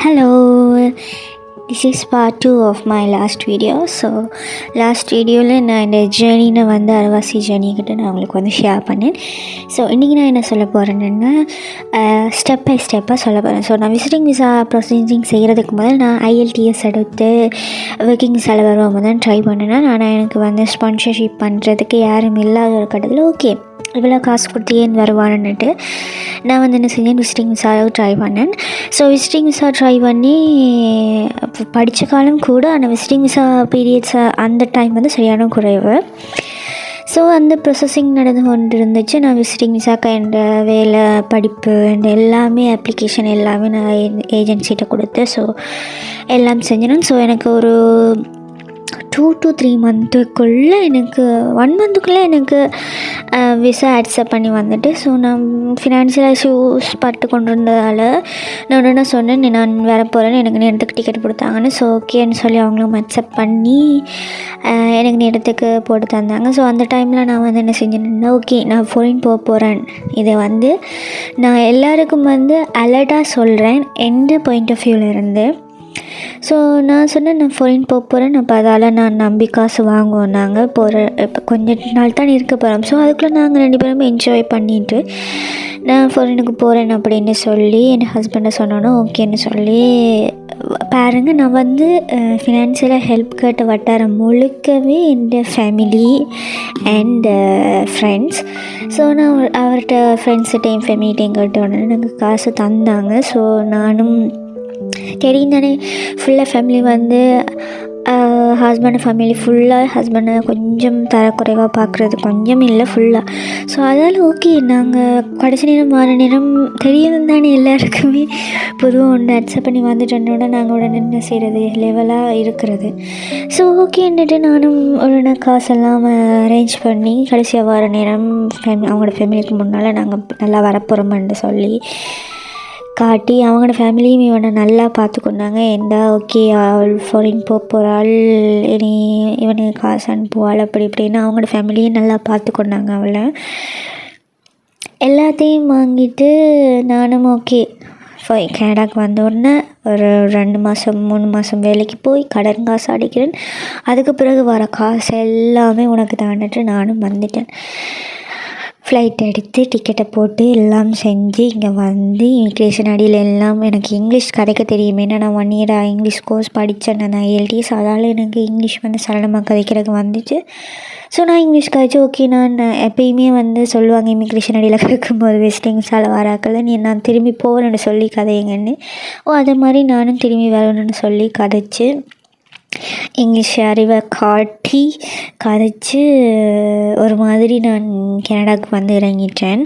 Hello, this is part 2 of my last video. So last வீடியோவில் நான் இந்த ஜேர்னினை அரவாசி ஜேர்னிக்கிட்ட நான் உங்களுக்கு ஷேர் பண்ணேன். ஸோ இன்றைக்கி நான் என்ன சொல்ல போகிறேன்னா ஸ்டெப் பை ஸ்டெப்பாக சொல்ல போகிறேன். ஸோ நான் விசிட்டிங் விசா ப்ரொசீஜிங் செய்கிறதுக்கு முதல் நான் IELTS எடுத்து ஒர்க்கிங் விசாவில் வருவோம் தான் ட்ரை பண்ணினேன். ஆனால் எனக்கு ஸ்பான்சர்ஷிப் பண்ணுறதுக்கு யாரும் இல்லாத ஒரு கட்டத்தில் ஓகே இவ்வளோ காசு கொடுத்து ஏன் வருவானுன்னுட்டு நான் என்ன செஞ்சேன், விசிட்டிங் விசாவை ட்ரை பண்ணேன். ஸோ விசிட்டிங் விசா ட்ரை பண்ணி படித்த காலம் கூட, ஆனால் விசிட்டிங் விசா பீரியட்ஸ் அந்த டைம் சரியான குறைவு. ஸோ அந்த ப்ரொசஸிங் நடந்து கொண்டு இருந்துச்சு. நான் விசிட்டிங் விசாக்கு என் வேலை, படிப்பு அண்ட் எல்லாமே அப்ளிகேஷன் எல்லாமே நான் ஏஜென்சிகிட்ட கொடுத்து ஸோ எல்லாம் செஞ்சேன். ஸோ எனக்கு ஒரு 2 to 3 மந்த்துக்குள்ளே எனக்கு 1 மந்த்துக்குள்ளே எனக்கு விசா அக்செப்ட் பண்ணி வந்துட்டு. ஸோ நான் ஃபினான்ஷியல் இஷ்யூஸ் பட்டு கொண்டு இருந்ததால் நான் என்ன சொன்னேன், நான் வர போகிறேன்னு எனக்கு நேரத்துக்கு டிக்கெட் கொடுத்தாங்கன்னு. ஸோ ஓகேன்னு சொல்லி அவங்களும் அக்செப்ட் பண்ணி எனக்கு நேரத்துக்கு போட்டு தந்தாங்க. ஸோ அந்த டைமில் நான் என்ன செஞ்சேன்னா, ஓகே நான் ஃபாரின் போக போகிறேன். இதை நான் எல்லாருக்கும் அலர்ட்டாக சொல்கிறேன் எந்த பாயிண்ட் ஆஃப் வியூவில் இருந்து. ஸோ நான் சொன்னேன் நான் ஃபாரின் போக போகிறேன். அப்போ அதால் நான் நம்பி காசு வாங்குவோம். நாங்கள் போகிற இப்போ கொஞ்ச நாள் தான் இருக்க போகிறோம். ஸோ அதுக்குள்ளே நாங்கள் 2 பேரும் என்ஜாய் பண்ணிவிட்டு நான் ஃபாரினுக்கு போகிறேன் அப்படின்னு சொல்லி என் ஹஸ்பண்டை சொன்னோன்னா ஓகேன்னு சொல்லி பாருங்கள். நான் ஃபினான்ஷியலாக ஹெல்ப் கேட்ட வட்டாரம் முழுக்கவே என் ஃபேமிலி அண்ட் ஃப்ரெண்ட்ஸ். ஸோ நான் அவர்கிட்ட ஃப்ரெண்ட்ஸ்கிட்டையும் ஃபேமிலிட்டையும் கேட்ட உடனே எனக்கு காசு தந்தாங்க. ஸோ நானும் தெரியும் தானே, ஃபுல்லாக ஃபேமிலி ஹஸ்பண்ட் ஃபேமிலி ஃபுல்லாக ஹஸ்பண்டை கொஞ்சம் தரக்குறைவாக பார்க்குறது, கொஞ்சம் இல்லை ஃபுல்லாக. ஸோ அதால் ஓகே நாங்கள் கடைசி நேரம் மாற நேரம் தெரியும் தானே எல்லாருக்குமே பொதுவாக ஒன்று அக்செப்ட் பண்ணி வந்துட்டோன்னோட நாங்கள் உடனே என்ன செய்கிறது லெவலாக இருக்கிறது. ஸோ ஓகேன்னுட்டு நானும் உடனே காசெல்லாம் அரேஞ்ச் பண்ணி கடைசியாக வர நேரம் அவங்களோட ஃபேமிலிக்கு முன்னால் நாங்கள் நல்லா வரப்போகிறோம்னு சொல்லி காட்டி அவங்களோட ஃபேமிலியும் இவனை நல்லா பார்த்துக்கொண்டாங்க. ஏண்டா ஓகே அவள் ஃபாரின் போகிறாள், இனி இவனுக்கு காசு அனுப்புவாள் அப்படி இப்படின்னு அவங்களோட ஃபேமிலியும் நல்லா பார்த்துக்கொண்டாங்க. அவளை எல்லாத்தையும் வாங்கிட்டு நானும் ஓகே கனடாவுக்கு வந்த உடனே ஒரு 2 மாதம் 3 மாதம் வேலைக்கு போய் கடன் காசு அடிக்கிறேன். அதுக்கு பிறகு வர காசு எல்லாமே உனக்கு தான்ட்டு நானும் வந்துட்டேன். ஃப்ளைட் எடுத்து டிக்கெட்டை போட்டு எல்லாம் செஞ்சு இங்கே இமிக்ரேஷன் அடியில் எல்லாம் எனக்கு இங்கிலீஷ் கதைக்க தெரியும். ஏன்னா நான் 1 year இங்கிலீஷ் கோர்ஸ் படித்தேன். நான் IELTS, அதால் எனக்கு இங்கிலீஷ் சரளமாக கதைக்கிறதுக்கு வந்துச்சு. ஸோ நான் இங்கிலீஷ் கதைச்சு ஓகே. நான் எப்பயுமே சொல்லுவாங்க இமிக்ரேஷன் அடியில் கேட்கும்போது விசிட்டிங் விசாவில் வராக்கள் நான் திரும்பி போவேன்னு சொல்லி கதைங்கன்னு. அதே மாதிரி நானும் திரும்பி வரணுன்னு சொல்லி கதைச்சு இங்கிலீஷ் அறிவை கதைச்சு ஒரு மாதிரி நான் கனடாவுக்கு இறங்கிட்டேன்.